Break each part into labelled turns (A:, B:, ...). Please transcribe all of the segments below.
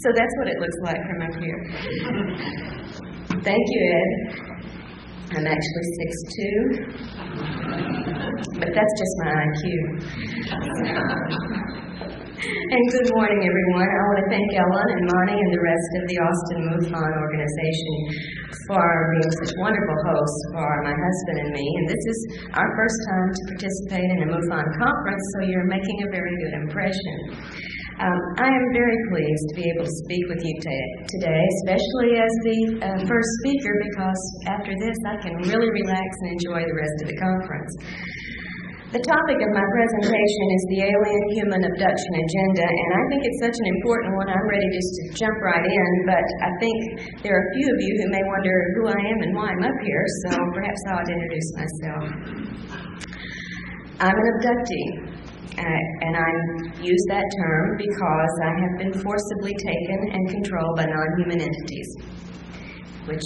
A: So that's what it looks like from up here. Thank you, Ed. I'm actually 6'2", but that's just my IQ. And good morning, everyone. I want to thank Ellen and Monty and the rest of the Austin MUFON organization for being such wonderful hosts for my husband and me. And this is our first time to participate in a MUFON conference, so you're making a very good impression. I am very pleased to be able to speak with you today, especially as the first speaker, because after this I can really relax and enjoy the rest of the conference. The topic of my presentation is the alien-human abduction agenda, and I think it's such an important one I'm ready just to jump right in, but I think there are a few of you who may wonder who I am and why I'm up here, so perhaps I ought to introduce myself. I'm an abductee. And I use that term because I have been forcibly taken and controlled by non-human entities, which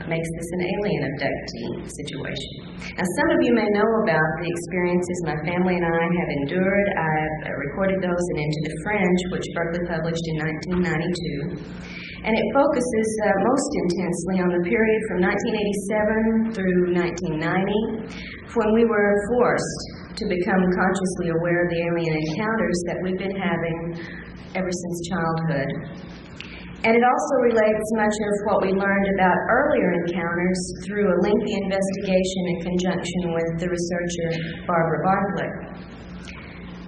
A: makes this an alien abductee situation. Now, some of you may know about the experiences my family and I have endured. I've recorded those in Into the Fringe, which Berkeley published in 1992. And it focuses most intensely on the period from 1987 through 1990, when we were forced to become consciously aware of the alien encounters that we've been having ever since childhood. And it also relates much of what we learned about earlier encounters through a lengthy investigation in conjunction with the researcher Barbara Bartlett.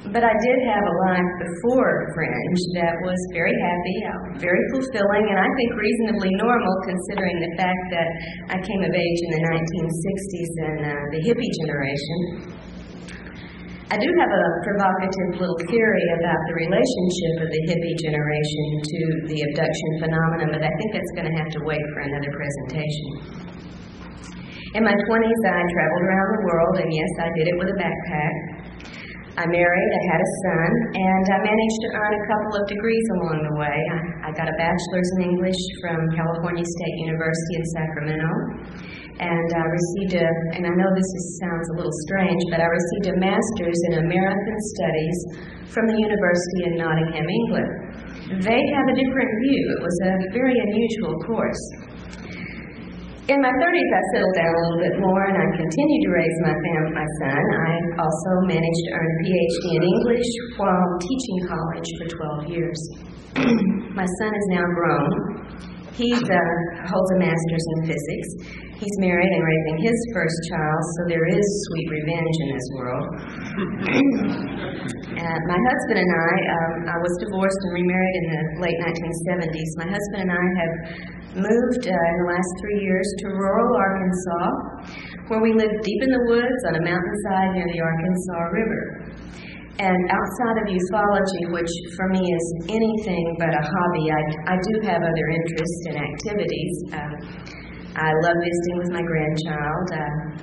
A: But I did have a life before Fringe that was very happy, very fulfilling, and I think reasonably normal considering the fact that I came of age in the 1960s and the hippie generation. I do have a provocative little theory about the relationship of the hippie generation to the abduction phenomenon, but I think that's going to have to wait for another presentation. In my 20s, I traveled around the world, and yes, I did it with a backpack. I married, I had a son, and I managed to earn a couple of degrees along the way. I got a bachelor's in English from California State University in Sacramento. And I received and I know this sounds a little strange, but I received a master's in American Studies from the University in Nottingham, England. They have a different view. It was a very unusual course. In my 30s, I settled down a little bit more, and I continued to raise my son. I also managed to earn a PhD in English while teaching college for 12 years. My son is now grown. He holds a master's in physics. He's married and raising his first child, so there is sweet revenge in this world. My husband and I was divorced and remarried in the late 1970s. My husband and I have moved in the last 3 years to rural Arkansas, where we live deep in the woods on a mountainside near the Arkansas River. And outside of ufology, which for me is anything but a hobby, I do have other interests and activities. I love visiting with my grandchild.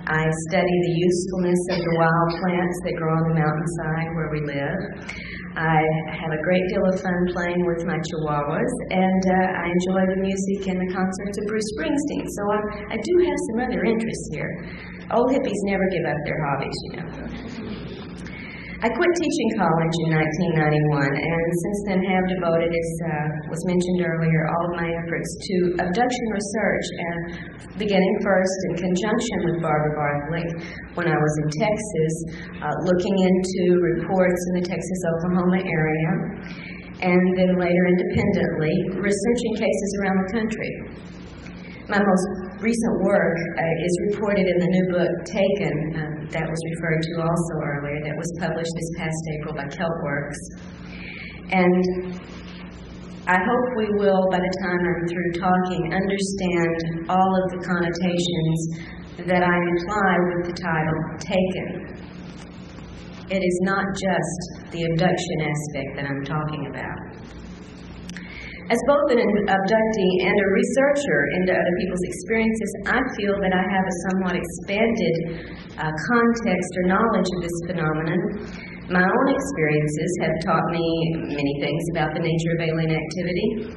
A: I study the usefulness of the wild plants that grow on the mountainside where we live. I have a great deal of fun playing with my chihuahuas, and I enjoy the music and the concerts of Bruce Springsteen. So I do have some other interests here. Old hippies never give up their hobbies, you know. I quit teaching college in 1991, and since then have devoted, as was mentioned earlier, all of my efforts to abduction research, and beginning first in conjunction with Barbara Bartlett when I was in Texas, looking into reports in the Texas-Oklahoma area, and then later independently, researching cases around the country. My most recent work is reported in the new book, Taken, that was referred to also earlier, that was published this past April by Keltworks. And I hope we will, by the time I'm through talking, understand all of the connotations that I imply with the title, Taken. It is not just the abduction aspect that I'm talking about. As both an abductee and a researcher into other people's experiences, I feel that I have a somewhat expanded context or knowledge of this phenomenon. My own experiences have taught me many things about the nature of alien activity.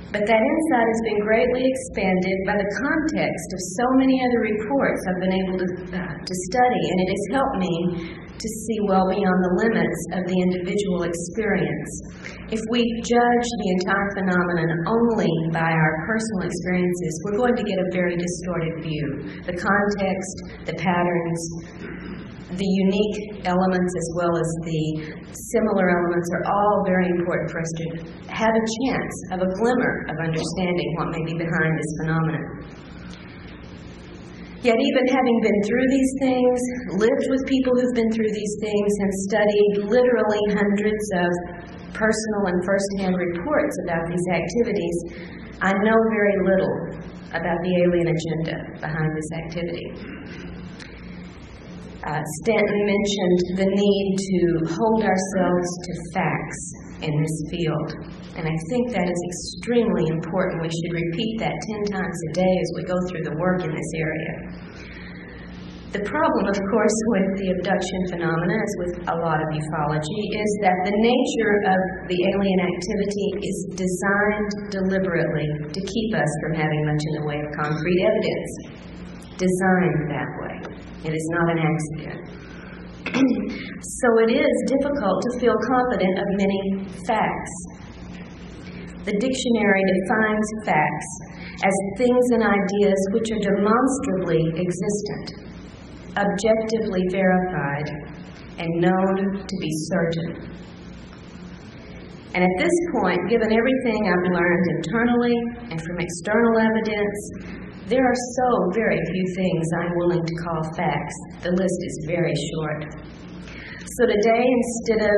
A: But that insight has been greatly expanded by the context of so many other reports I've been able to study, and it has helped me to see well beyond the limits of the individual experience. If we judge the entire phenomenon only by our personal experiences, we're going to get a very distorted view. The context, the patterns, the unique elements as well as the similar elements are all very important for us to have a chance of a glimmer of understanding what may be behind this phenomenon. Yet even having been through these things, lived with people who've been through these things, and studied literally hundreds of personal and first-hand reports about these activities, I know very little about the alien agenda behind this activity. Stanton mentioned the need to hold ourselves to facts in this field, and I think that is extremely important. We should repeat that 10 times a day as we go through the work in this area. The problem, of course, with the abduction phenomena, as with a lot of ufology, is that the nature of the alien activity is designed deliberately to keep us from having much in the way of concrete evidence. Designed that way. It is not an accident. So it is difficult to feel confident of many facts. The dictionary defines facts as things and ideas which are demonstrably existent, objectively verified, and known to be certain. And at this point, given everything I've learned internally and from external evidence, there are so very few things I'm willing to call facts. The list is very short. So today, instead of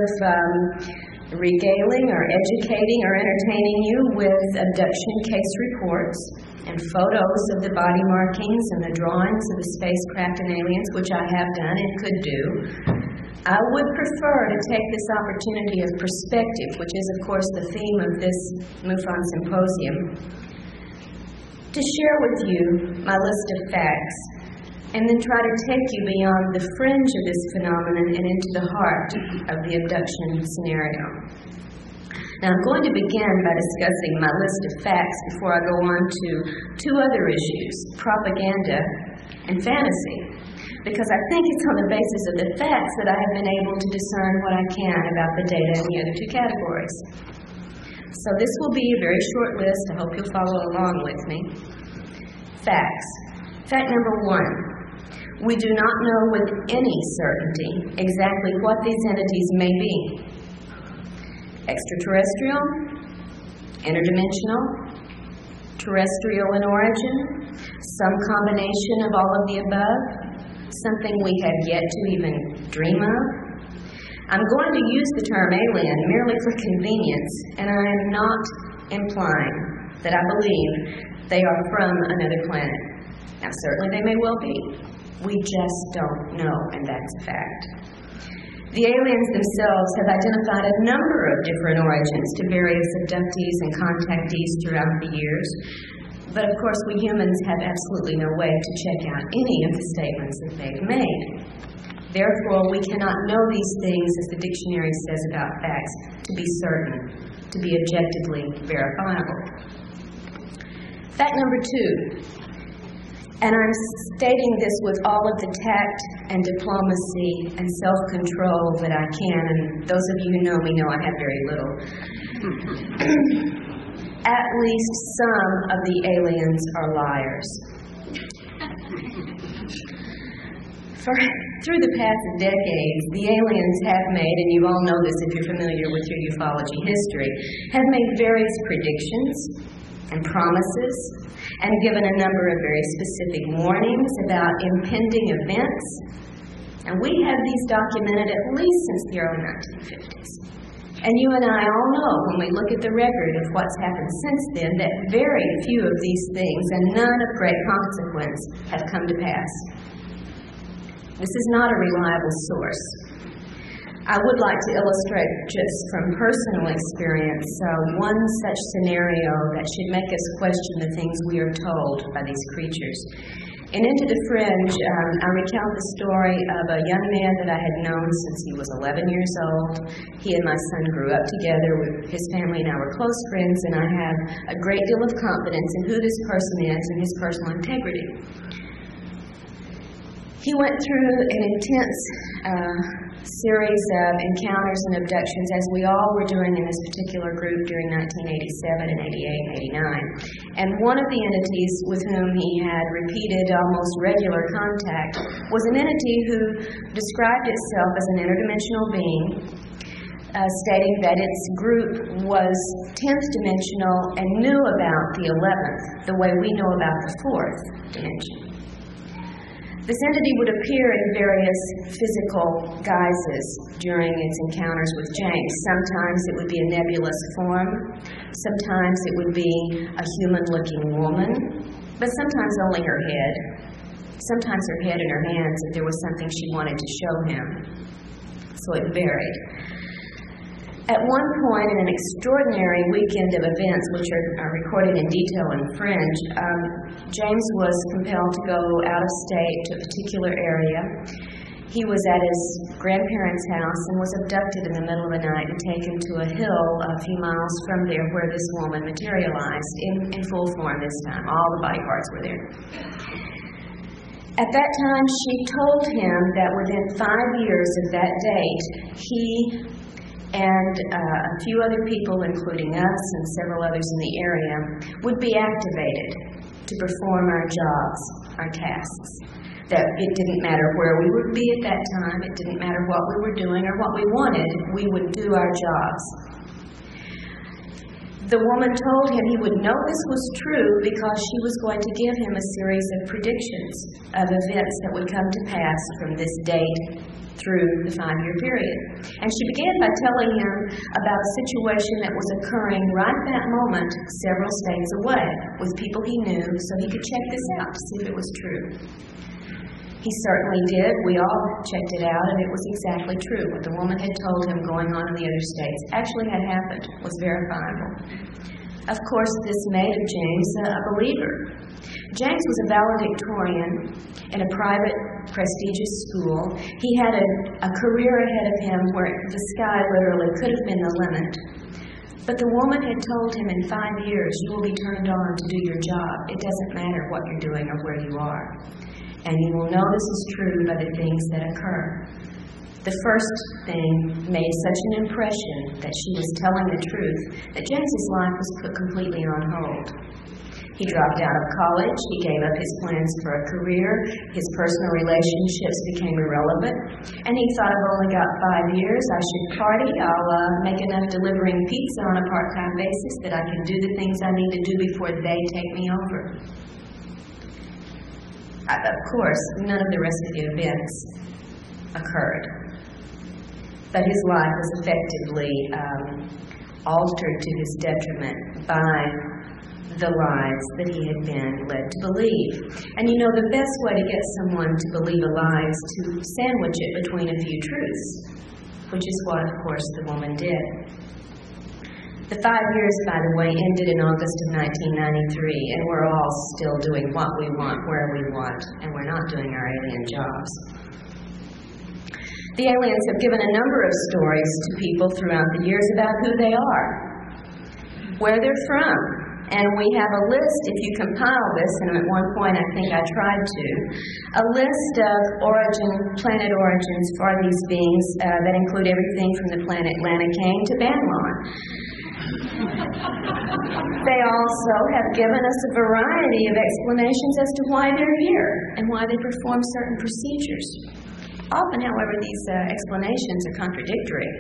A: regaling or educating or entertaining you with abduction case reports and photos of the body markings and the drawings of the spacecraft and aliens, which I have done and could do, I would prefer to take this opportunity of perspective, which is, of course, the theme of this MUFON symposium, to share with you my list of facts, and then try to take you beyond the fringe of this phenomenon and into the heart of the abduction scenario. Now, I'm going to begin by discussing my list of facts before I go on to two other issues, propaganda and fantasy, because I think it's on the basis of the facts that I have been able to discern what I can about the data in the other two categories. So this will be a very short list. I hope you'll follow along with me. Facts. Fact number 1. We do not know with any certainty exactly what these entities may be. Extraterrestrial, interdimensional, terrestrial in origin, some combination of all of the above, something we have yet to even dream of. I'm going to use the term alien merely for convenience, and I am not implying that I believe they are from another planet. Now, certainly they may well be. We just don't know, and that's a fact. The aliens themselves have identified a number of different origins to various abductees and contactees throughout the years, but of course we humans have absolutely no way to check out any of the statements that they've made. Therefore, we cannot know these things, as the dictionary says about facts, to be certain, to be objectively verifiable. Fact number 2, and I'm stating this with all of the tact and diplomacy and self-control that I can, and those of you who know me know I have very little. At least some of the aliens are liars. Through the past decades, the aliens have made, and you all know this if you're familiar with your ufology history, have made various predictions and promises and given a number of very specific warnings about impending events. And we have these documented at least since the early 1950s. And you and I all know, when we look at the record of what's happened since then, that very few of these things, and none of great consequence, have come to pass. This is not a reliable source. I would like to illustrate just from personal experience one such scenario that should make us question the things we are told by these creatures. In Into the Fringe, I recount the story of a young man that I had known since he was 11 years old. He and my son grew up together. His family and I were close friends, and I have a great deal of confidence in who this person is and his personal integrity. He went through an intense series of encounters and abductions, as we all were doing in this particular group during 1987 and 88 and 89. And one of the entities with whom he had repeated, almost regular contact was an entity who described itself as an interdimensional being, stating that its group was 10th dimensional and knew about the 11th the way we know about the 4th dimension. This entity would appear in various physical guises during its encounters with James. Sometimes it would be a nebulous form, sometimes it would be a human-looking woman, but sometimes only her head. Sometimes her head and her hands if there was something she wanted to show him. So it varied. At one point in an extraordinary weekend of events, which are recorded in detail in Fringe, James was compelled to go out of state to a particular area. He was at his grandparents' house and was abducted in the middle of the night and taken to a hill a few miles from there where this woman materialized in full form this time. All the body parts were there. At that time, she told him that within 5 years of that date, he and a few other people, including us and several others in the area, would be activated to perform our jobs, our tasks. That it didn't matter where we would be at that time, it didn't matter what we were doing or what we wanted, we would do our jobs. The woman told him he would know this was true because she was going to give him a series of predictions of events that would come to pass from this date through the 5-year period. And she began by telling him about a situation that was occurring right at that moment, several states away, with people he knew, so he could check this out to see if it was true. He certainly did. We all checked it out, and it was exactly true. What the woman had told him going on in the other states actually had happened, was verifiable. Of course, this made of James a believer. James was a valedictorian in a private, prestigious school. He had a career ahead of him where the sky literally could have been the limit. But the woman had told him in 5 years, you will be turned on to do your job. It doesn't matter what you're doing or where you are. And you will know this is true by the things that occur. The first thing made such an impression that she was telling the truth that James's life was put completely on hold. He dropped out of college, he gave up his plans for a career, his personal relationships became irrelevant, and he thought, I've only got 5 years, I should party, I'll make enough delivering pizza on a part-time basis that I can do the things I need to do before they take me over. Of course, none of the rest of the events occurred, but his life was effectively altered to his detriment by the lies that he had been led to believe. And you know, the best way to get someone to believe a lie is to sandwich it between a few truths, which is what, of course, the woman did. The 5 years, by the way, ended in August of 1993, and we're all still doing what we want, where we want, and we're not doing our alien jobs. The aliens have given a number of stories to people throughout the years about who they are, where they're from, and we have a list, if you compile this, and at one point I think I tried to, a list of planet origins for these beings that include everything from the planet Lanakane to Banlon. They also have given us a variety of explanations as to why they're here and why they perform certain procedures. Often, however, these explanations are contradictory.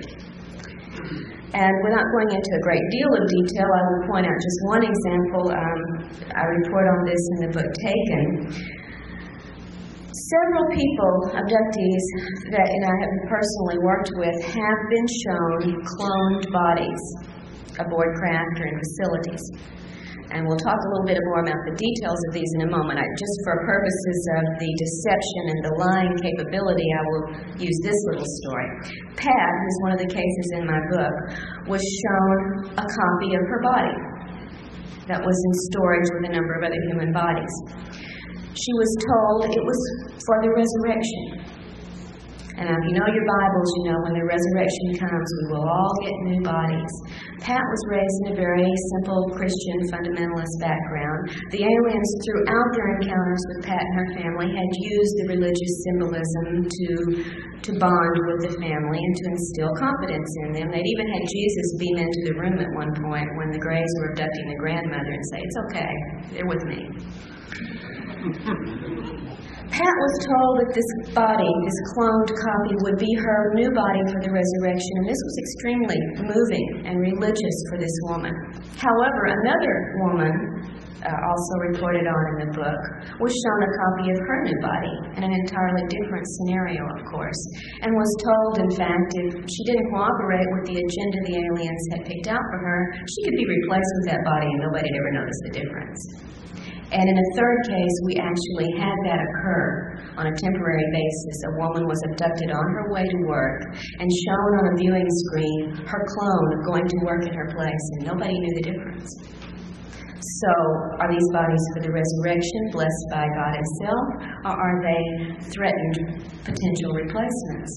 A: And without going into a great deal of detail, I will point out just one example. I report on this in the book Taken. Several people, abductees, that I have personally worked with, have been shown cloned bodies aboard craft or in facilities. And we'll talk a little bit more about the details of these in a moment. Just for purposes of the deception and the lying capability, I will use this little story. Pat, who's one of the cases in my book, was shown a copy of her body that was in storage with a number of other human bodies. She was told it was for the resurrection. And if you know your Bibles, you know when the resurrection comes, we will all get new bodies. Pat was raised in a very simple Christian fundamentalist background. The aliens, throughout their encounters with Pat and her family, had used the religious symbolism to bond with the family and to instill confidence in them. They'd even had Jesus beam into the room at one point when the Grays were abducting the grandmother and say, "It's okay, they're with me." Pat was told that this body, this cloned copy, would be her new body for the resurrection, and this was extremely moving and religious for this woman. However, another woman, also reported on in the book, was shown a copy of her new body in an entirely different scenario, of course, and was told, in fact, if she didn't cooperate with the agenda the aliens had picked out for her, she could be replaced with that body and nobody'd ever notice the difference. And in a third case, we actually had that occur on a temporary basis. A woman was abducted on her way to work and shown on a viewing screen her clone going to work in her place, and nobody knew the difference. So, are these bodies for the resurrection, blessed by God Himself, or are they threatened potential replacements?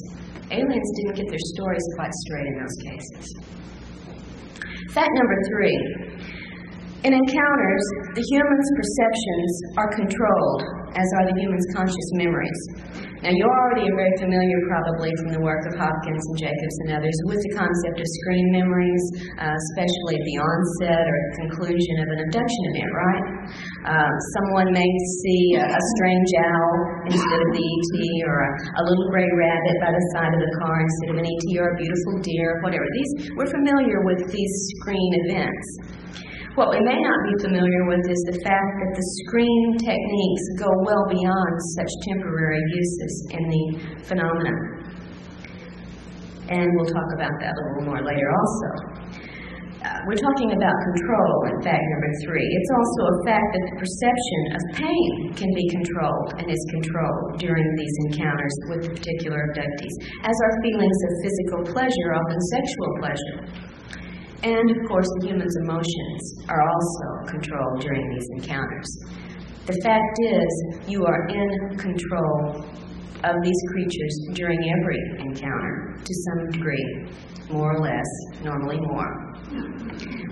A: Aliens didn't get their stories quite straight in those cases. Fact number 3. In encounters, the human's perceptions are controlled, as are the human's conscious memories. Now, you're already very familiar, probably, from the work of Hopkins and Jacobs and others, with the concept of screen memories, especially at the onset or conclusion of an abduction event, right? Someone may see a strange owl instead of the ET, or a little gray rabbit by the side of the car instead of an ET, or a beautiful deer, whatever. We're familiar with these screen events. What we may not be familiar with is the fact that the screen techniques go well beyond such temporary uses in the phenomenon. And we'll talk about that a little more later also. We're talking about control in fact number 3. It's also a fact that the perception of pain can be controlled and is controlled during these encounters with the particular abductees, as are feelings of physical pleasure, often sexual pleasure. And, of course, the human's emotions are also controlled during these encounters. The fact is, you are in control of these creatures during every encounter, to some degree, more or less, normally more.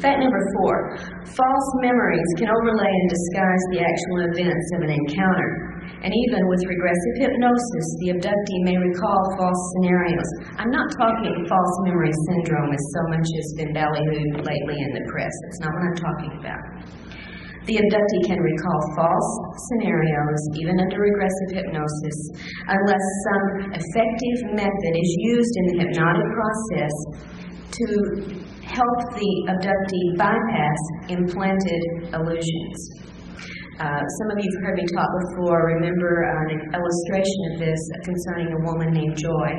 A: Fact number 4, false memories can overlay and disguise the actual events of an encounter. And even with regressive hypnosis, the abductee may recall false scenarios. I'm not talking false memory syndrome, as so much has been ballyhooed lately in the press. That's not what I'm talking about. The abductee can recall false scenarios, even under regressive hypnosis, unless some effective method is used in the hypnotic process to help the abductee bypass implanted illusions. Some of you have heard me talk before. Remember an illustration of this concerning a woman named Joy,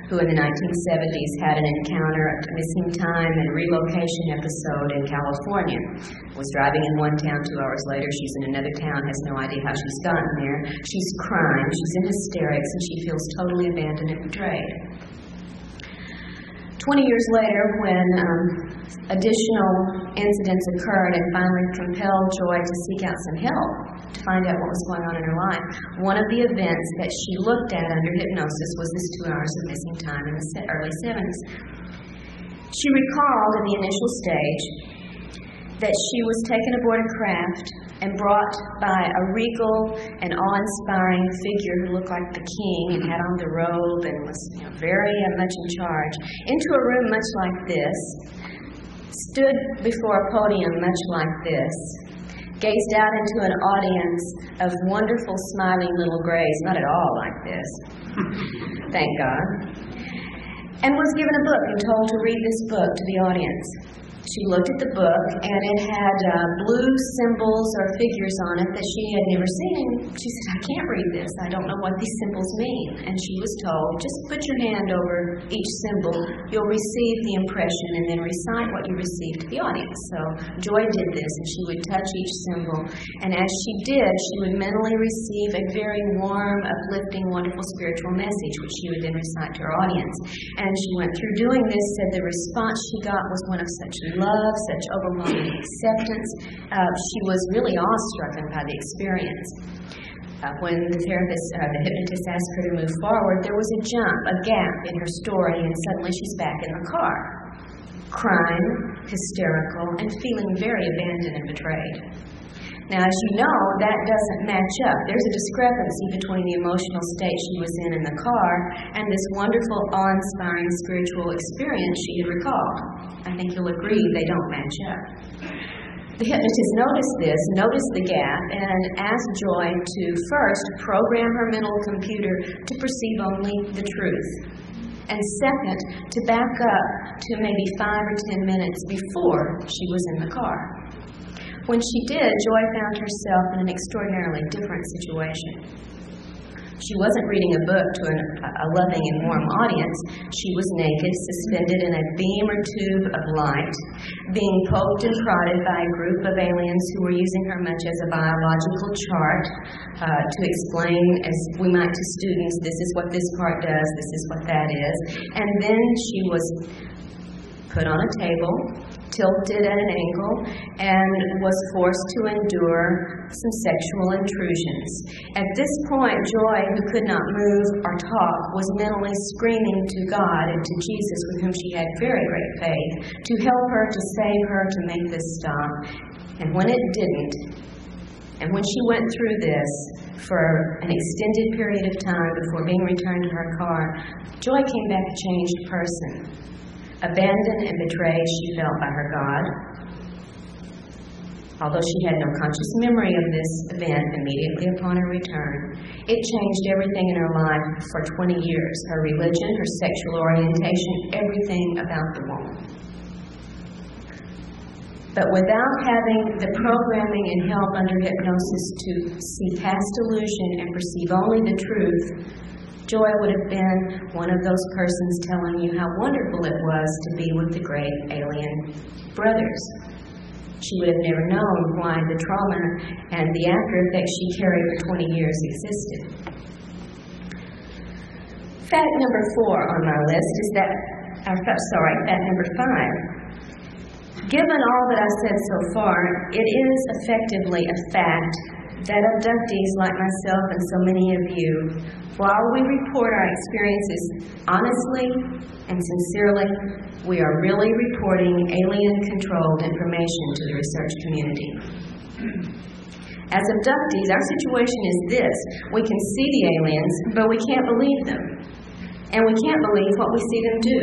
A: who in the 1970s had an encounter, a missing time and relocation episode in California. Was driving in one town, 2 hours later she's in another town, has no idea how she's gotten there. She's crying, she's in hysterics, and she feels totally abandoned and betrayed. 20 years later, when additional incidents occurred and finally compelled Joy to seek out some help to find out what was going on in her life, one of the events that she looked at under hypnosis was this 2 hours of missing time in the early 70s. She recalled in the initial stage that she was taken aboard a craft and brought by a regal and awe-inspiring figure who looked like the king and had on the robe and was very much in charge, into a room much like this, stood before a podium much like this, gazed out into an audience of wonderful, smiling little grays, not at all like this, thank God, and was given a book and told to read this book to the audience. She looked at the book, and it had blue symbols or figures on it that she had never seen. She said, "I can't read this. I don't know what these symbols mean." And she was told, "Just put your hand over each symbol. You'll receive the impression, and then recite what you received to the audience." So Joy did this, and she would touch each symbol. And as she did, she would mentally receive a very warm, uplifting, wonderful spiritual message, which she would then recite to her audience. And she went through doing this, said the response she got was one of such love, such overwhelming acceptance. She was really awestruck by the experience. When the hypnotist asked her to move forward, there was a jump, a gap in her story, and suddenly she's back in the car, crying, hysterical, and feeling very abandoned and betrayed. Now, as you know, that doesn't match up. There's a discrepancy between the emotional state she was in the car and this wonderful, awe-inspiring spiritual experience she had recalled. I think you'll agree they don't match up. The hypnotist noticed the gap, and asked Joy to first program her mental computer to perceive only the truth, and second, to back up to maybe 5 or 10 minutes before she was in the car. When she did, Joy found herself in an extraordinarily different situation. She wasn't reading a book to a loving and warm audience. She was naked, suspended in a beam or tube of light, being poked and prodded by a group of aliens who were using her much as a biological chart to explain, as we might to students, this is what this part does, this is what that is. And then she was put on a table, tilted at an angle, and was forced to endure some sexual intrusions. At this point, Joy, who could not move or talk, was mentally screaming to God and to Jesus, with whom she had very great faith, to help her, to save her, to make this stop. And when it didn't, and when she went through this for an extended period of time before being returned to her car, Joy came back a changed person. Abandoned and betrayed, she felt by her God. Although she had no conscious memory of this event immediately upon her return, it changed everything in her life for 20 years. Her religion, her sexual orientation, everything about the woman. But without having the programming and help under hypnosis to see past illusion and perceive only the truth, Joy would have been one of those persons telling you how wonderful it was to be with the great alien brothers. She would have never known why the trauma and the after effects she carried for 20 years existed. Fact number 4 on my list is fact number 5. Given all that I've said so far, it is effectively a fact that abductees like myself and so many of you, while we report our experiences honestly and sincerely, we are really reporting alien-controlled information to the research community. As abductees, our situation is this: we can see the aliens, but we can't believe them. And we can't believe what we see them do.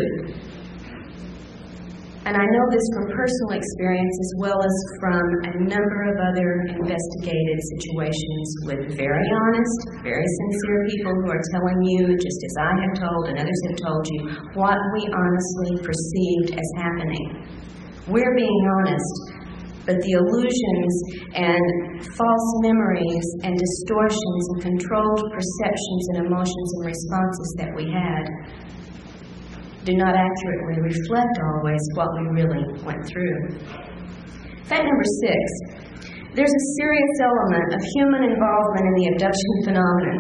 A: And I know this from personal experience as well as from a number of other investigative situations with very honest, very sincere people who are telling you, just as I have told and others have told you, what we honestly perceived as happening. We're being honest, but the illusions and false memories and distortions and controlled perceptions and emotions and responses that we had do not accurately reflect always what we really went through. Fact number 6, there's a serious element of human involvement in the abduction phenomenon,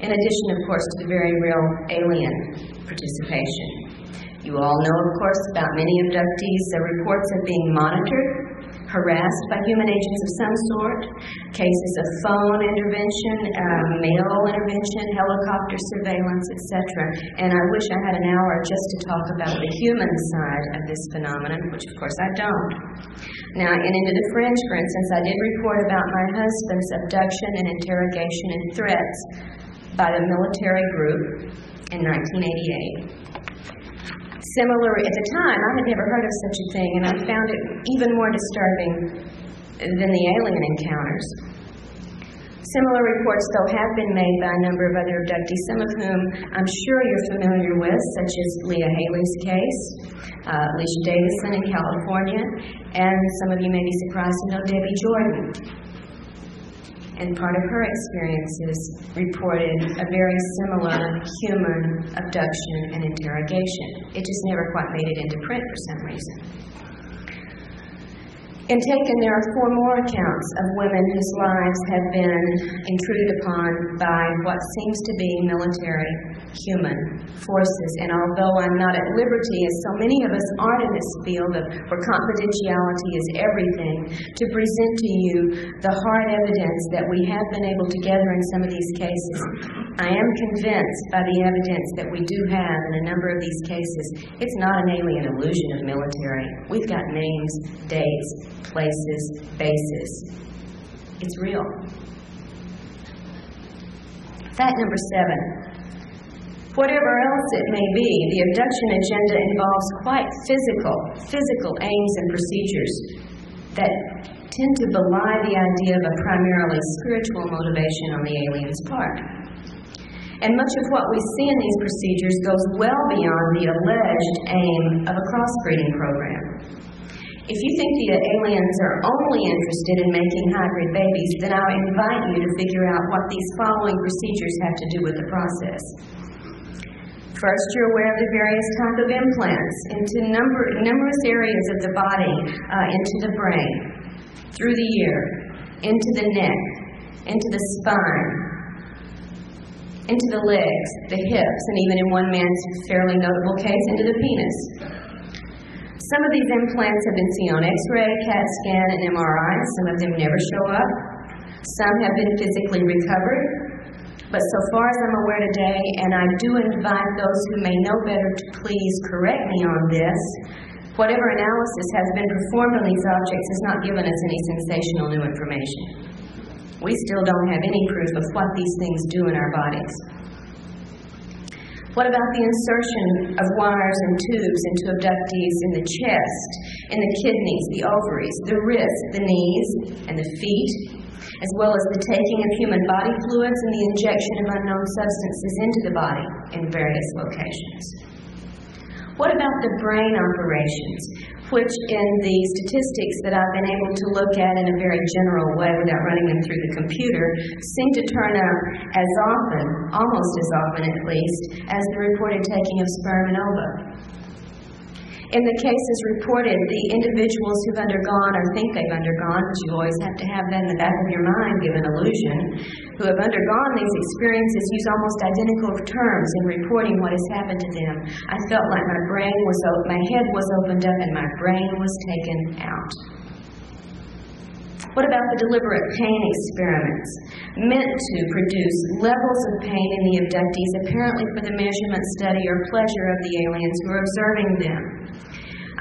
A: in addition, of course, to the very real alien participation. You all know, of course, about many abductees, reports of being monitored, harassed by human agents of some sort, cases of phone intervention, mail intervention, helicopter surveillance, etc. And I wish I had an hour just to talk about the human side of this phenomenon, which of course I don't. Now, in Into the Fringe, for instance, I did report about my husband's abduction and interrogation and threats by the military group in 1988. Similar, at the time, I had never heard of such a thing, and I found it even more disturbing than the alien encounters. Similar reports, though, have been made by a number of other abductees, some of whom I'm sure you're familiar with, such as Leah Haley's case, Alicia Davison in California, and some of you may be surprised to know Debbie Jordan. And part of her experiences reported a very similar human abduction and interrogation. It just never quite made it into print for some reason. In Taken, there are 4 more accounts of women whose lives have been intruded upon by what seems to be military human forces. And although I'm not at liberty, as so many of us aren't in this field where confidentiality is everything, to present to you the hard evidence that we have been able to gather in some of these cases, I am convinced by the evidence that we do have in a number of these cases, it's not an alien illusion of military. We've got names, dates, places, bases. It's real. Fact number 7. Whatever else it may be, the abduction agenda involves quite physical aims and procedures that tend to belie the idea of a primarily spiritual motivation on the alien's part. And much of what we see in these procedures goes well beyond the alleged aim of a crossbreeding program. If you think the aliens are only interested in making hybrid babies, then I invite you to figure out what these following procedures have to do with the process. First, you're aware of the various types of implants into numerous areas of the body, into the brain, through the ear, into the neck, into the spine, into the legs, the hips, and even in one man's fairly notable case, into the penis. Some of these implants have been seen on X-ray, CAT scan, and MRI. Some of them never show up. Some have been physically recovered. But so far as I'm aware today, and I do invite those who may know better to please correct me on this, whatever analysis has been performed on these objects has not given us any sensational new information. We still don't have any proof of what these things do in our bodies. What about the insertion of wires and tubes into abductees in the chest, in the kidneys, the ovaries, the wrists, the knees, and the feet, as well as the taking of human body fluids and the injection of unknown substances into the body in various locations? What about the brain operations, which in the statistics that I've been able to look at in a very general way without running them through the computer, seem to turn up as often, almost as often at least, as the reported taking of sperm and ova? In the cases reported, the individuals who've undergone or think they've undergone, because you always have to have that in the back of your mind, given illusion, who have undergone these experiences use almost identical terms in reporting what has happened to them. I felt like my head was opened up and my brain was taken out. What about the deliberate pain experiments meant to produce levels of pain in the abductees, apparently for the measurement, study, or pleasure of the aliens who are observing them?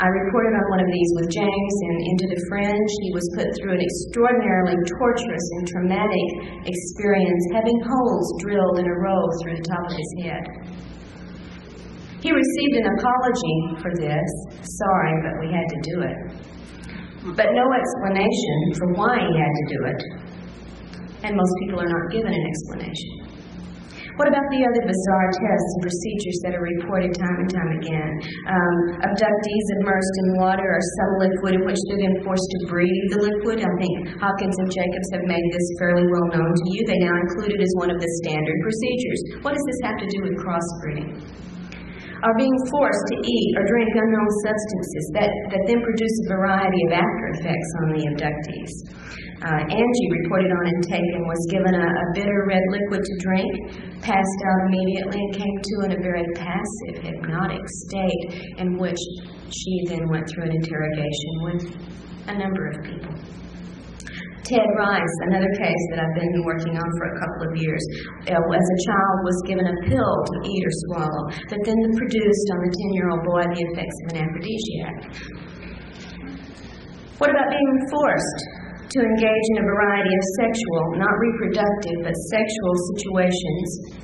A: I reported on one of these with James in Into the Fringe. He was put through an extraordinarily torturous and traumatic experience, having holes drilled in a row through the top of his head. He received an apology for this. Sorry, but we had to do it. But no explanation for why he had to do it. And most people are not given an explanation. What about the other bizarre tests and procedures that are reported time and time again? Abductees immersed in water or some liquid in which they've been forced to breathe the liquid. I think Hawkins and Jacobs have made this fairly well known to you. They now include it as one of the standard procedures. What does this have to do with crossbreeding? Are being forced to eat or drink unknown substances that then produce a variety of after effects on the abductees. Angie, reported on in Taken, was given a bitter red liquid to drink, passed out immediately, and came to in a very passive, hypnotic state in which she then went through an interrogation with a number of people. Ted Rice, another case that I've been working on for a couple of years, as a child was given a pill to eat or swallow that then produced on the 10-year-old boy the effects of an aphrodisiac. What about being forced to engage in a variety of sexual, not reproductive, but sexual situations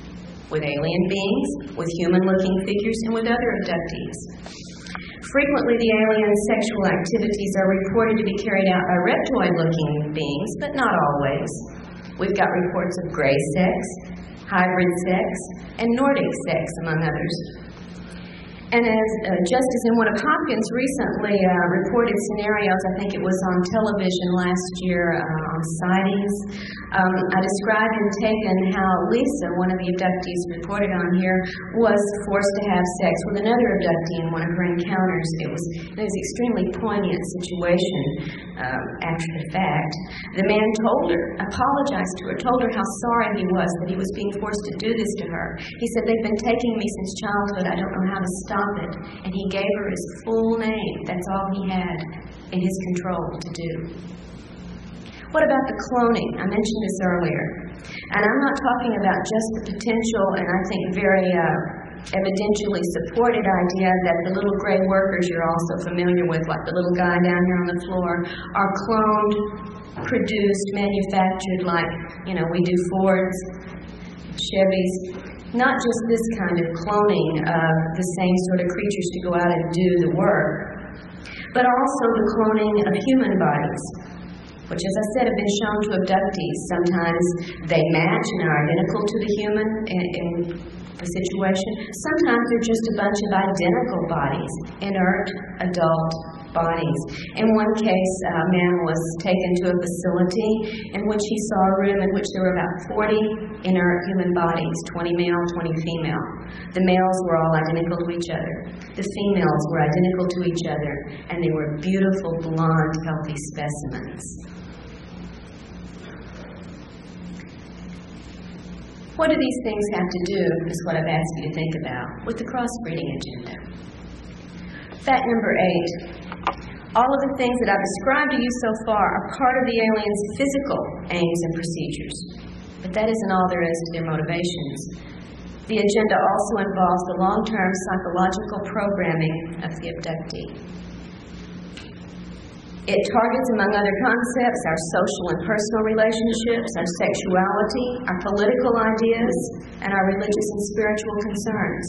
A: with alien beings, with human-looking figures, and with other abductees? Frequently, the alien sexual activities are reported to be carried out by reptoid-looking beings, but not always. We've got reports of gray sex, hybrid sex, and Nordic sex, among others. And just as in one of Hopkins' recently reported scenarios, I think it was on television last year on ascites. I describe in Taken how Lisa, one of the abductees reported on here, was forced to have sex with another abductee in one of her encounters. It was an extremely poignant situation after the fact. The man told her, apologized to her, told her how sorry he was that he was being forced to do this to her. He said, "They've been taking me since childhood. I don't know how to stop it." And he gave her his full name. That's all he had in his control to do. What about the cloning? I mentioned this earlier. And I'm not talking about just the potential and I think very evidentially supported idea that the little gray workers you're also familiar with, like the little guy down here on the floor, are cloned, produced, manufactured like, we do Fords, Chevys. Not just this kind of cloning of the same sort of creatures to go out and do the work, but also the cloning of human bodies, which, as I said, have been shown to abductees. Sometimes they match and are identical to the human in the situation. Sometimes they're just a bunch of identical bodies, inert, adult bodies. In one case, a man was taken to a facility in which he saw a room in which there were about 40 inert human bodies, 20 male, 20 female. The males were all identical to each other. The females were identical to each other, and they were beautiful, blonde, healthy specimens. What do these things have to do, is what I've asked you to think about, with the crossbreeding agenda? Fact number 8. All of the things that I've described to you so far are part of the aliens' physical aims and procedures. But that isn't all there is to their motivations. The agenda also involves the long-term psychological programming of the abductee. It targets, among other concepts, our social and personal relationships, our sexuality, our political ideas, and our religious and spiritual concerns.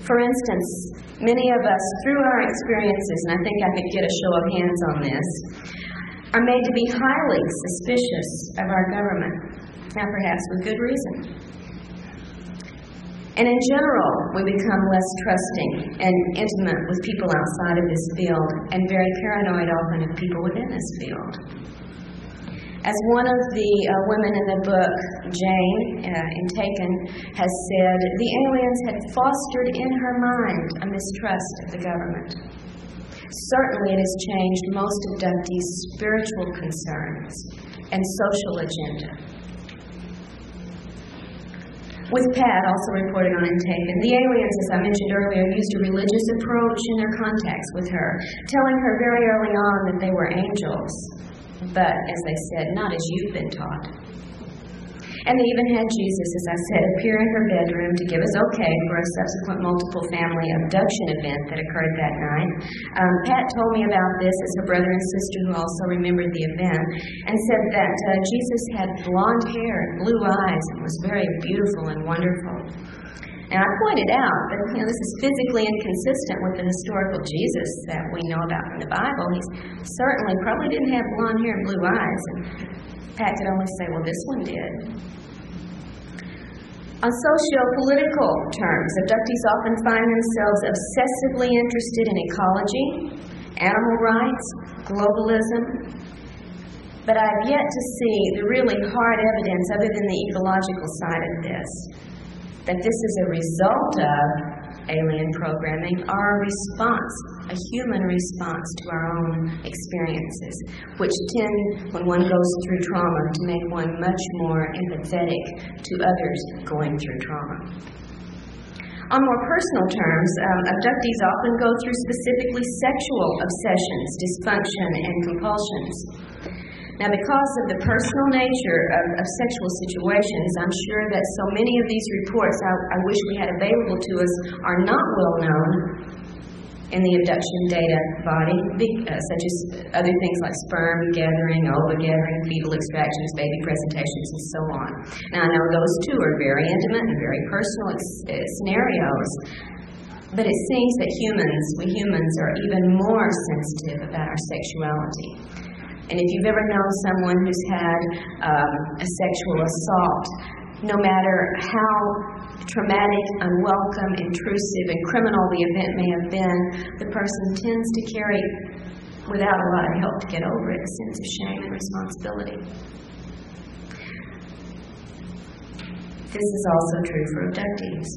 A: For instance, many of us, through our experiences, and I think I could get a show of hands on this, are made to be highly suspicious of our government, now perhaps with good reason. And in general, we become less trusting and intimate with people outside of this field, and very paranoid often of people within this field. As one of the women in the book, Jane, in Taken, has said, the aliens had fostered in her mind a mistrust of the government. Certainly it has changed most abductees' spiritual concerns and social agenda. With Pat, also reported on in Taken, the aliens, as I mentioned earlier, used a religious approach in their contacts with her, telling her very early on that they were angels, but, as they said, not as you've been taught. And they even had Jesus, as I said, appear in her bedroom to give us okay for a subsequent multiple family abduction event that occurred that night. Pat told me about this as her brother and sister, who also remembered the event, and said that Jesus had blonde hair and blue eyes and was very beautiful and wonderful. And I pointed out that this is physically inconsistent with the historical Jesus that we know about from the Bible. He certainly probably didn't have blonde hair and blue eyes. And Pat could only say, well, this one did. On socio-political terms, abductees often find themselves obsessively interested in ecology, animal rights, globalism. But I've yet to see the really hard evidence, other than the ecological side of this, that this is a result of alien programming, or a response, a human response to our own experiences, which tend, when one goes through trauma, to make one much more empathetic to others going through trauma. On more personal terms, abductees often go through specifically sexual obsessions, dysfunction, and compulsions. Now, because of the personal nature of sexual situations, I'm sure that so many of these reports I wish we had available to us are not well known in the abduction data body, such as other things like sperm gathering, ova gathering, fetal extractions, baby presentations, and so on. Now, I know those two are very intimate and very personal scenarios, but it seems that we humans are even more sensitive about our sexuality. And if you've ever known someone who's had a sexual assault, no matter how traumatic, unwelcome, intrusive, and criminal the event may have been, the person tends to carry without a lot of help to get over it, a sense of shame and responsibility. This is also true for abductees.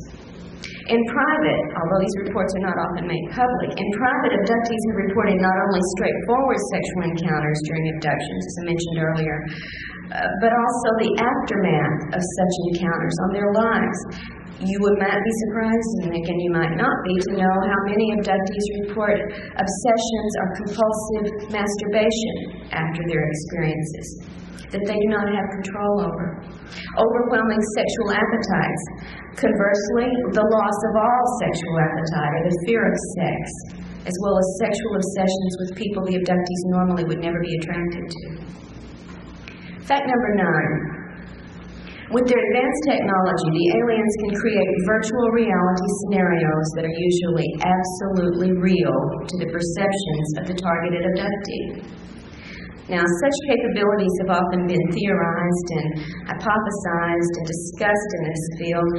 A: In private, although these reports are not often made public, in private, abductees have reported not only straightforward sexual encounters during abductions, as I mentioned earlier, but also the aftermath of such encounters on their lives. You might be surprised, and again you might not be, to know how many abductees report obsessions or compulsive masturbation after their experiences that they do not have control over. Overwhelming sexual appetites. Conversely, the loss of all sexual appetite or the fear of sex, as well as sexual obsessions with people the abductees normally would never be attracted to. Fact number 9. With their advanced technology, the aliens can create virtual reality scenarios that are usually absolutely real to the perceptions of the targeted abductee. Now, such capabilities have often been theorized and hypothesized and discussed in this field,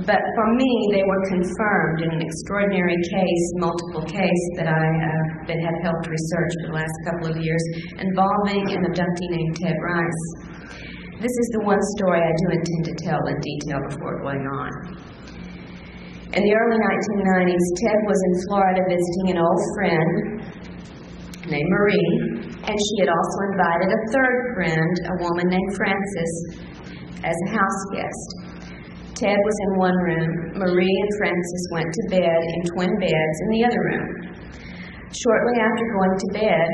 A: but for me, they were confirmed in an extraordinary case, multiple case, that I have helped research for the last couple of years, involving an abductee named Ted Rice. This is the one story I do intend to tell in detail before going on. In the early 1990s, Ted was in Florida visiting an old friend named Marie, and she had also invited a third friend, a woman named Frances, as a house guest. Ted was in one room. Marie and Frances went to bed in twin beds in the other room. Shortly after going to bed,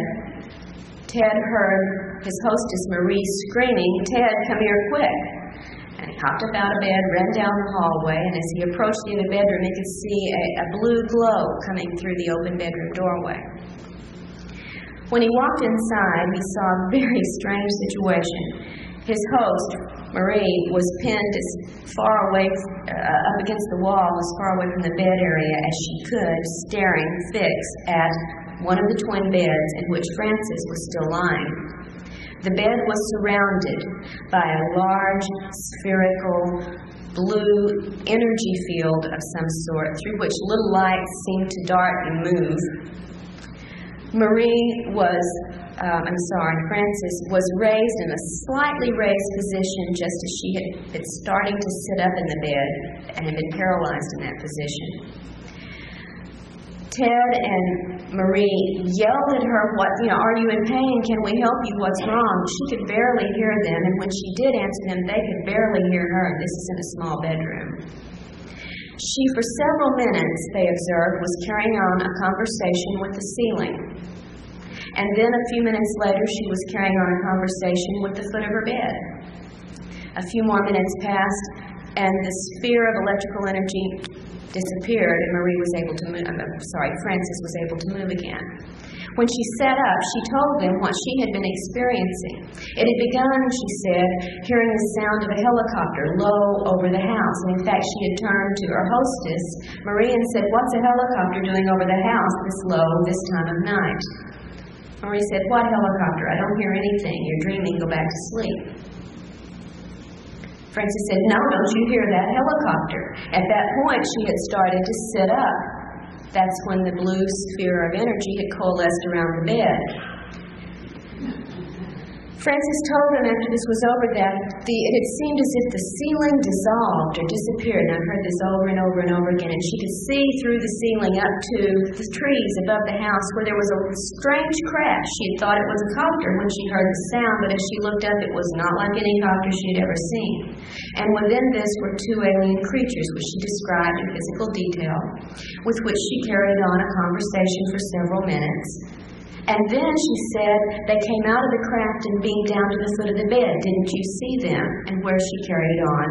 A: Ted heard his hostess Marie screaming, "Ted, come here quick." And he hopped up out of bed, ran down the hallway, and as he approached the other bedroom, he could see a blue glow coming through the open bedroom doorway. When he walked inside, he saw a very strange situation. His host, Marie, was pinned as far away, up against the wall, as far away from the bed area as she could, staring fixed at one of the twin beds in which Frances was still lying. The bed was surrounded by a large, spherical, blue energy field of some sort, through which little lights seemed to dart and move. Frances was raised in a slightly raised position just as she had been starting to sit up in the bed and had been paralyzed in that position. Ted and Marie yelled at her, "Are you in pain? Can we help you? What's wrong?" She could barely hear them, and when she did answer them, they could barely hear her. This is in a small bedroom. She, for several minutes, they observed, was carrying on a conversation with the ceiling. And then a few minutes later, she was carrying on a conversation with the foot of her bed. A few more minutes passed, and the sphere of electrical energy disappeared, and Frances was able to move again. When she sat up, she told them what she had been experiencing. It had begun, she said, hearing the sound of a helicopter low over the house. And in fact, she had turned to her hostess, Marie, and said, "What's a helicopter doing over the house this low, this time of night?" Marie said, "What helicopter? I don't hear anything. You're dreaming. Go back to sleep." Frances said, "No, don't you hear that helicopter?" At that point, she had started to sit up. That's when the blue sphere of energy had coalesced around the bed. Frances told them after this was over that it had seemed as if the ceiling dissolved or disappeared. And I've heard this over and over and over again. And she could see through the ceiling up to the trees above the house where there was a strange crash. She had thought it was a copter when she heard the sound, but as she looked up, it was not like any copter she had ever seen. And within this were two alien creatures, which she described in physical detail, with which she carried on a conversation for several minutes. And then she said they came out of the craft and beamed down to the foot of the bed. Didn't you see them? And where she carried on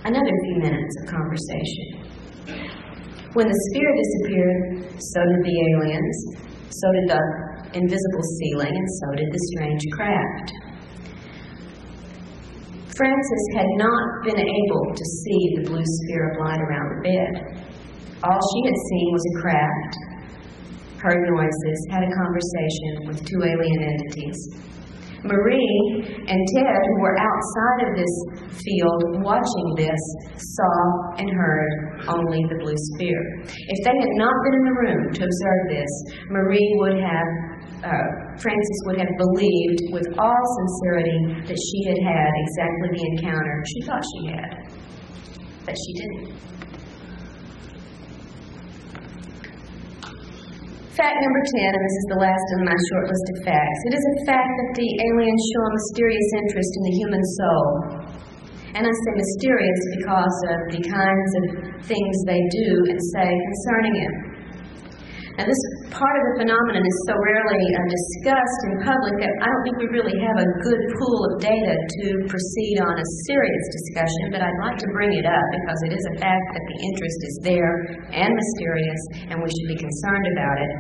A: another few minutes of conversation. When the sphere disappeared, so did the aliens, so did the invisible ceiling, and so did the strange craft. Frances had not been able to see the blue sphere of light around the bed. All she had seen was a craft, heard noises, had a conversation with two alien entities. Marie and Ted, who were outside of this field watching this, saw and heard only the blue sphere. If they had not been in the room to observe this, Marie would have Frances would have believed with all sincerity that she had had exactly the encounter she thought she had, but she didn't. Fact number 10, and this is the last in my short list of facts. It is a fact that the aliens show a mysterious interest in the human soul. And I say mysterious because of the kinds of things they do and say concerning it. Now, this part of the phenomenon is so rarely discussed in public that I don't think we really have a good pool of data to proceed on a serious discussion, but I'd like to bring it up because it is a fact that the interest is there and mysterious, and we should be concerned about it.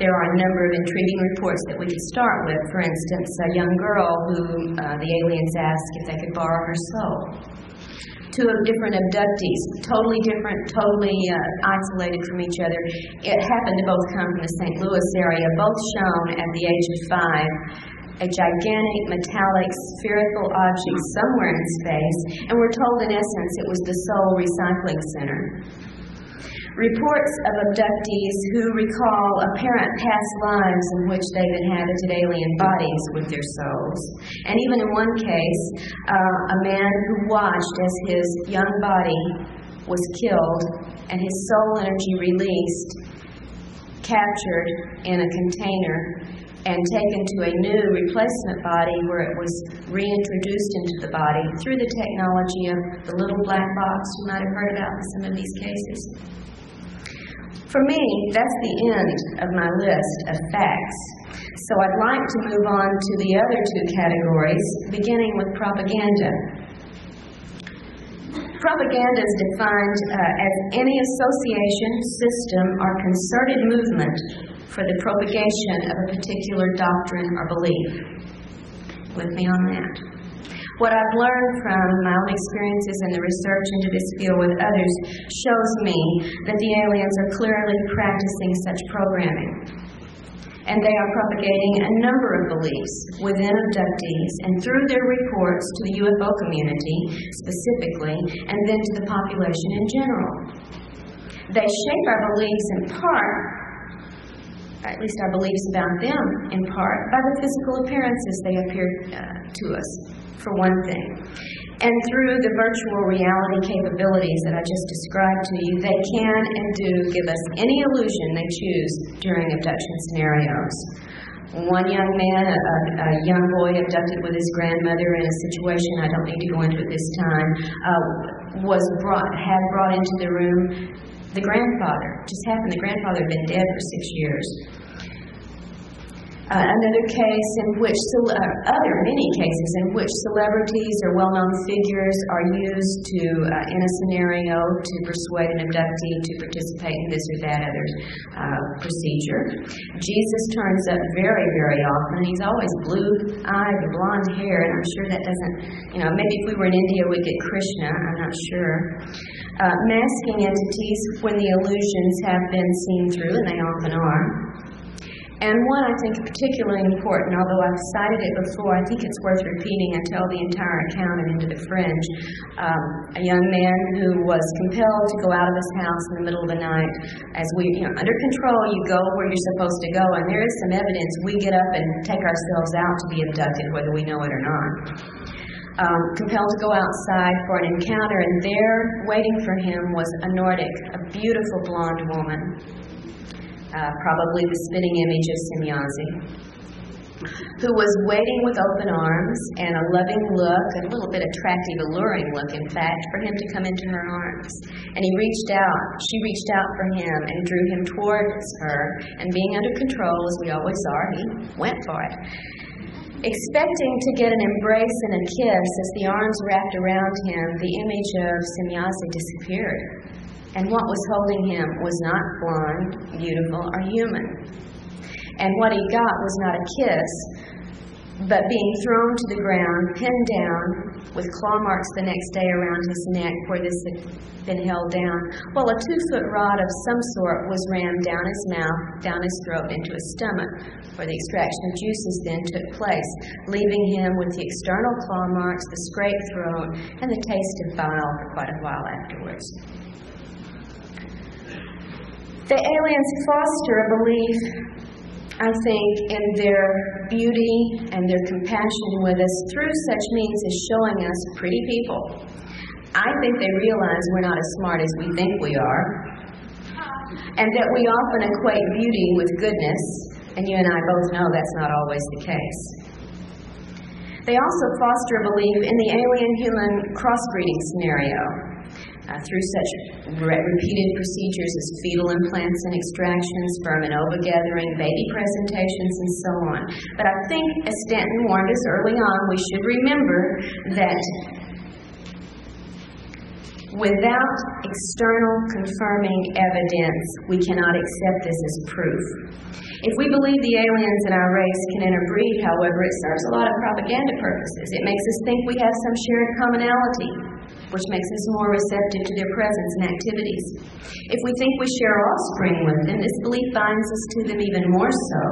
A: There are a number of intriguing reports that we could start with. For instance, a young girl who the aliens asked if they could borrow her soul. Two different abductees, totally different, totally isolated from each other. It happened to both come from the St. Louis area, both shown at the age of 5, a gigantic metallic spherical object somewhere in space, and we're told in essence it was the Soul Recycling Center. Reports of abductees who recall apparent past lives in which they've inhabited alien bodies with their souls. And even in one case, a man who watched as his young body was killed and his soul energy released, captured in a container, and taken to a new replacement body where it was reintroduced into the body through the technology of the little black box you might have heard about in some of these cases. For me, that's the end of my list of facts. So I'd like to move on to the other two categories, beginning with propaganda. Propaganda is defined as any association, system, or concerted movement for the propagation of a particular doctrine or belief. With me on that. What I've learned from my own experiences in the research into this field with others shows me that the aliens are clearly practicing such programming. And they are propagating a number of beliefs within abductees and through their reports to the UFO community specifically, and then to the population in general. They shape our beliefs in part, at least our beliefs about them in part, by the physical appearances they appear to us, for one thing. And through the virtual reality capabilities that I just described to you, they can and do give us any illusion they choose during abduction scenarios. One young man, a young boy abducted with his grandmother in a situation I don't need to go into at this time, had brought into the room the grandfather. Just happened the grandfather had been dead for 6 years. Another case in which, many cases in which celebrities or well-known figures are used to, in a scenario, to persuade an abductee to participate in this or that other procedure. Jesus turns up very, very often. He's always blue-eyed with blonde hair, and I'm sure that doesn't, maybe if we were in India we'd get Krishna, I'm not sure. Masking entities when the illusions have been seen through, and they often are. And one I think particularly important, although I've cited it before, I think it's worth repeating. I tell the entire account and Into the Fringe. A young man who was compelled to go out of his house in the middle of the night. As we, under control, you go where you're supposed to go, and there is some evidence we get up and take ourselves out to be abducted, whether we know it or not. Compelled to go outside for an encounter, and there, waiting for him, was a Nordic, a beautiful blonde woman. Probably the spitting image of Semyazi, who was waiting with open arms and a loving look, a little bit attractive, alluring look, in fact, for him to come into her arms. And she reached out for him and drew him towards her, and being under control, as we always are, he went for it. Expecting to get an embrace and a kiss, as the arms wrapped around him, the image of Semyazi disappeared. And what was holding him was not blonde, beautiful, or human. And what he got was not a kiss, but being thrown to the ground, pinned down, with claw marks the next day around his neck where this had been held down, while a 2-foot rod of some sort was rammed down his mouth, down his throat, into his stomach, where the extraction of juices then took place, leaving him with the external claw marks, the scraped throat, and the taste of bile for quite a while afterwards. The aliens foster a belief I think, in their beauty and their compassion with us through such means as showing us pretty people. I think they realize we're not as smart as we think we are, and that we often equate beauty with goodness, and you and I both know that's not always the case. They also foster a belief in the alien-human crossbreeding scenario through such repeated procedures as fetal implants and extractions, sperm and ova gathering, baby presentations, and so on. But I think, as Stanton warned us early on, we should remember that without external confirming evidence, we cannot accept this as proof. If we believe the aliens in our race can interbreed, however, it serves a lot of propaganda purposes. It makes us think we have some shared commonality, which makes us more receptive to their presence and activities. If we think we share offspring with them, this belief binds us to them even more so,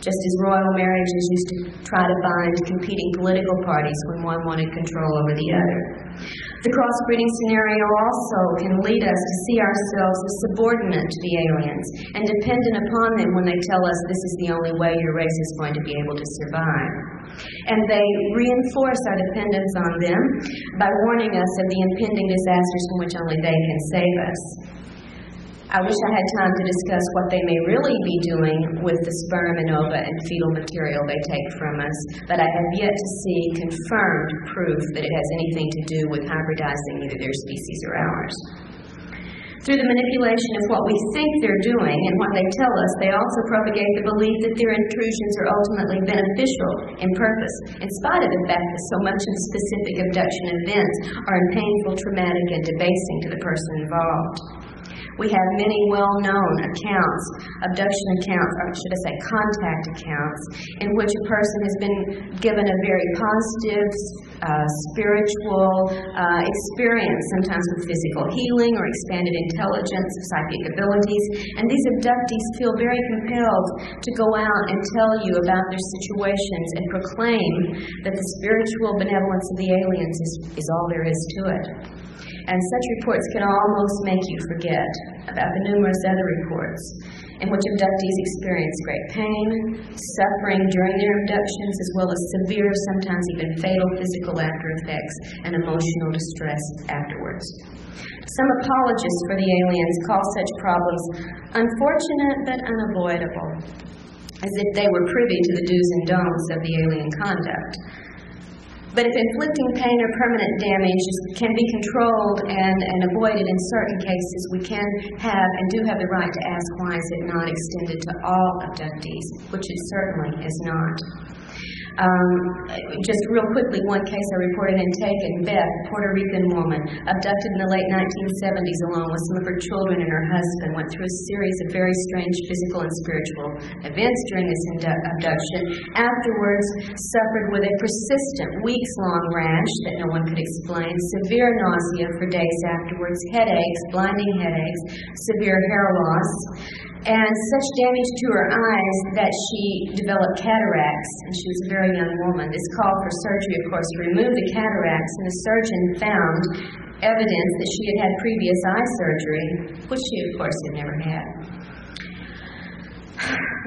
A: just as royal marriages used to try to bind competing political parties when one wanted control over the other. The crossbreeding scenario also can lead us to see ourselves as subordinate to the aliens and dependent upon them when they tell us this is the only way your race is going to be able to survive. And they reinforce our dependence on them by warning us of the impending disasters from which only they can save us. I wish I had time to discuss what they may really be doing with the sperm and ova and fetal material they take from us, but I have yet to see confirmed proof that it has anything to do with hybridizing either their species or ours. Through the manipulation of what we think they're doing and what they tell us, they also propagate the belief that their intrusions are ultimately beneficial in purpose, in spite of the fact that so much of the specific abduction events are painful, traumatic, and debasing to the person involved. We have many well-known accounts, abduction accounts, or should I say contact accounts, in which a person has been given a very positive, spiritual experience, sometimes with physical healing or expanded intelligence, psychic abilities, and these abductees feel very compelled to go out and tell you about their situations and proclaim that the spiritual benevolence of the aliens is all there is to it. And such reports can almost make you forget about the numerous other reports in which abductees experience great pain, suffering during their abductions, as well as severe, sometimes even fatal physical after effects and emotional distress afterwards. Some apologists for the aliens call such problems unfortunate but unavoidable, as if they were privy to the do's and don'ts of the alien conduct. But if inflicting pain or permanent damage can be controlled and avoided in certain cases, we can have and do have the right to ask, why is it not extended to all abductees, which it certainly is not. Just real quickly, one case I reported in Taken, Beth, a Puerto Rican woman, abducted in the late 1970s along with some of her children and her husband, went through a series of very strange physical and spiritual events during this abduction. Afterwards, suffered with a persistent, weeks-long rash that no one could explain, severe nausea for days afterwards, headaches, blinding headaches, severe hair loss, and such damage to her eyes that she developed cataracts, and she was a very young woman. This called for surgery, of course, to remove the cataracts, and the surgeon found evidence that she had had previous eye surgery, which she, of course, had never had.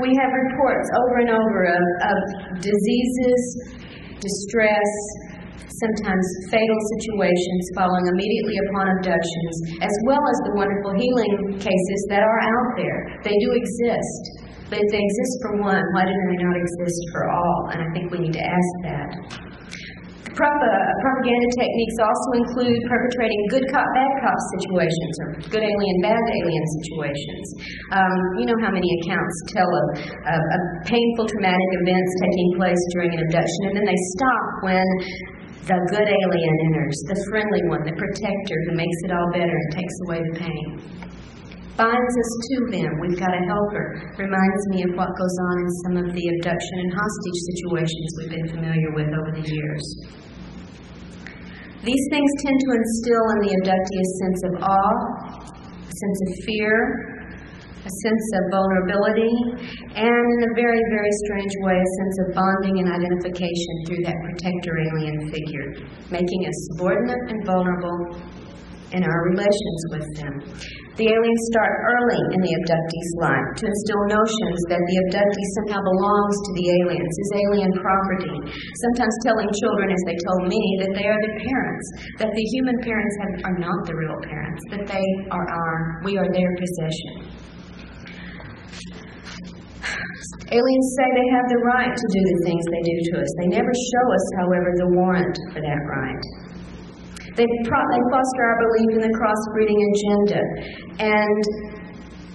A: We have reports over and over of diseases, distress, sometimes fatal situations following immediately upon abductions, as well as the wonderful healing cases that are out there. They do exist, but if they exist for one, why do they not exist for all? And I think we need to ask that. Propaganda techniques also include perpetrating good cop, bad cop situations, or good alien, bad alien situations. You know how many accounts tell of painful, traumatic events taking place during an abduction, and then they stop when the good alien enters, the friendly one, the protector who makes it all better and takes away the pain. Binds us to them. We've got a helper. Reminds me of what goes on in some of the abduction and hostage situations we've been familiar with over the years. These things tend to instill in the abductee a sense of awe, a sense of fear, a sense of vulnerability, and in a very, very strange way, a sense of bonding and identification through that protector alien figure, making us subordinate and vulnerable in our relations with them. The aliens start early in the abductee's life to instill notions that the abductee somehow belongs to the aliens, is alien property, sometimes telling children, as they told me, that they are the parents, that the human parents are not the real parents, that we are their possession. Aliens say they have the right to do the things they do to us. They never show us, however, the warrant for that right. They foster our belief in the crossbreeding agenda. And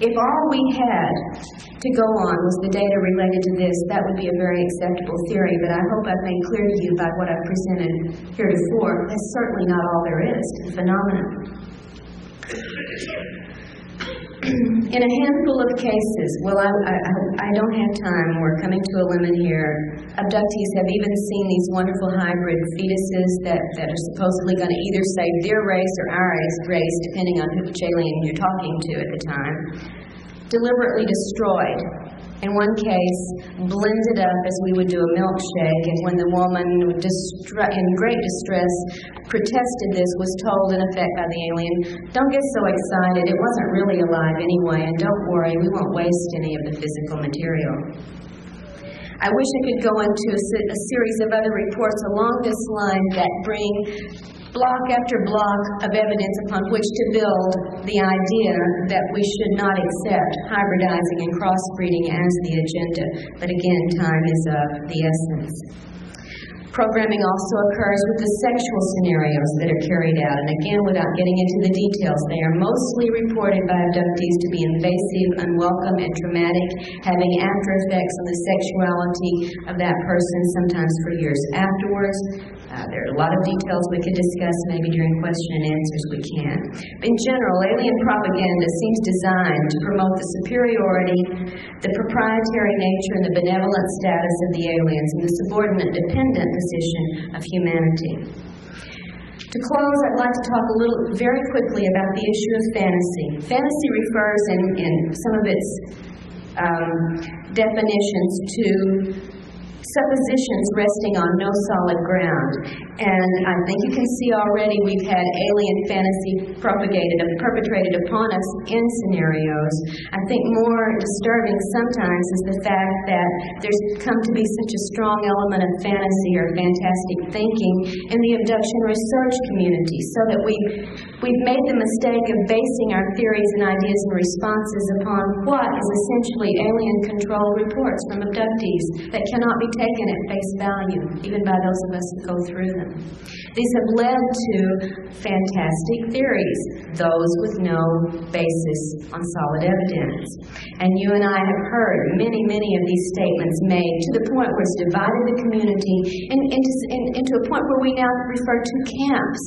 A: if all we had to go on was the data related to this, that would be a very acceptable theory. But I hope I've made clear to you by what I've presented heretofore, that's certainly not all there is to the phenomenon. In a handful of cases, well, I don't have time, we're coming to a limit here, abductees have even seen these wonderful hybrid fetuses that are supposedly going to either save their race or our race, depending on which alien you're talking to at the time, deliberately destroyed. In one case, blended up as we would do a milkshake, and when the woman, in great distress, protested this, was told, in effect, by the alien, "Don't get so excited, it wasn't really alive anyway, and don't worry, we won't waste any of the physical material." I wish I could go into a series of other reports along this line that bring block after block of evidence upon which to build the idea that we should not accept hybridizing and crossbreeding as the agenda. But again, time is of the essence. Programming also occurs with the sexual scenarios that are carried out. And again, without getting into the details, they are mostly reported by abductees to be invasive, unwelcome, and traumatic, having after effects on the sexuality of that person, sometimes for years afterwards. There are a lot of details we could discuss, maybe during question and answers we can. In general, alien propaganda seems designed to promote the superiority, the proprietary nature, and the benevolent status of the aliens and the subordinate dependent position of humanity. To close, I'd like to talk very quickly about the issue of fantasy. Fantasy refers in some of its definitions to suppositions resting on no solid ground. And I think you can see already we've had alien fantasy perpetrated upon us in scenarios. I think more disturbing sometimes is the fact that there's come to be such a strong element of fantasy or fantastic thinking in the abduction research community, so that we've made the mistake of basing our theories and ideas and responses upon what is essentially alien-controlled reports from abductees that cannot be taken at face value, even by those of us who go through them. These have led to fantastic theories, those with no basis on solid evidence. And you and I have heard many of these statements made to the point where it's divided the community into a point where we now refer to camps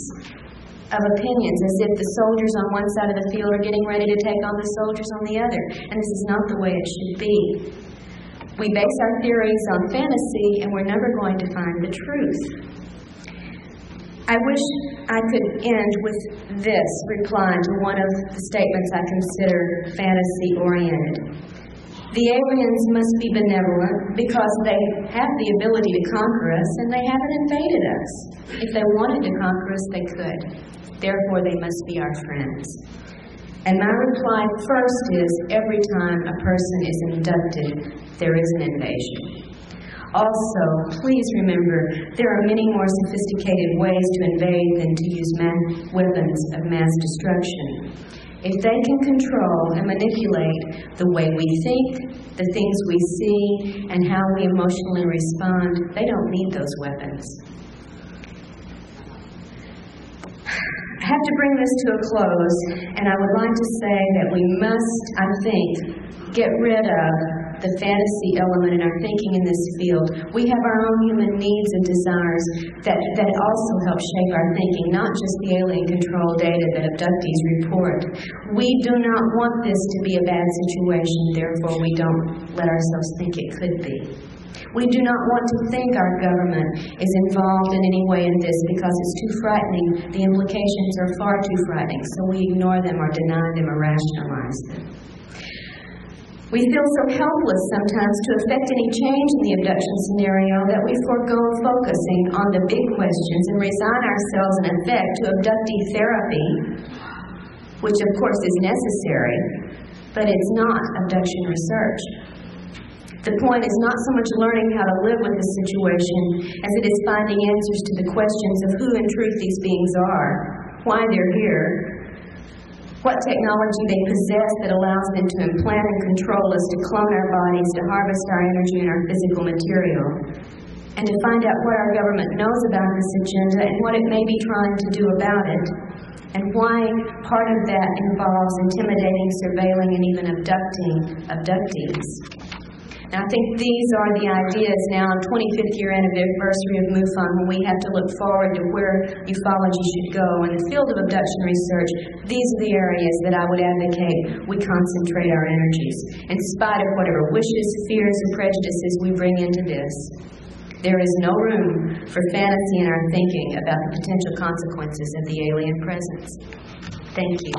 A: of opinions, as if the soldiers on one side of the field are getting ready to take on the soldiers on the other. And this is not the way it should be. We base our theories on fantasy, and we're never going to find the truth. I wish I could end with this reply to one of the statements I consider fantasy-oriented. The aliens must be benevolent because they have the ability to conquer us, and they haven't invaded us. If they wanted to conquer us, they could. Therefore, they must be our friends. And my reply first is, every time a person is abducted, there is an invasion. Also, please remember, there are many more sophisticated ways to invade than to use weapons of mass destruction. If they can control and manipulate the way we think, the things we see, and how we emotionally respond, they don't need those weapons. I have to bring this to a close, and I would like to say that we must, I think, get rid of the fantasy element in our thinking in this field. We have our own human needs and desires that also help shape our thinking, not just the alien-controlled data that abductees report. We do not want this to be a bad situation, therefore we don't let ourselves think it could be. We do not want to think our government is involved in any way in this because it's too frightening. The implications are far too frightening, so we ignore them or deny them or rationalize them. We feel so helpless sometimes to effect any change in the abduction scenario that we forego focusing on the big questions and resign ourselves in effect to abductee therapy which of course is necessary, but it's not abduction research. The point is not so much learning how to live with the situation as it is finding answers to the questions of who in truth these beings are, why they're here, what technology they possess that allows them to implant and control us, to clone our bodies, to harvest our energy and our physical material, and to find out what our government knows about this agenda and what it may be trying to do about it, and why part of that involves intimidating, surveilling, and even abducting abductees. Now, I think these are the ideas now, 25th year anniversary of MUFON, when we have to look forward to where ufology should go. In the field of abduction research, these are the areas that I would advocate we concentrate our energies, in spite of whatever wishes, fears, and prejudices we bring into this. There is no room for fantasy in our thinking about the potential consequences of the alien presence. Thank you.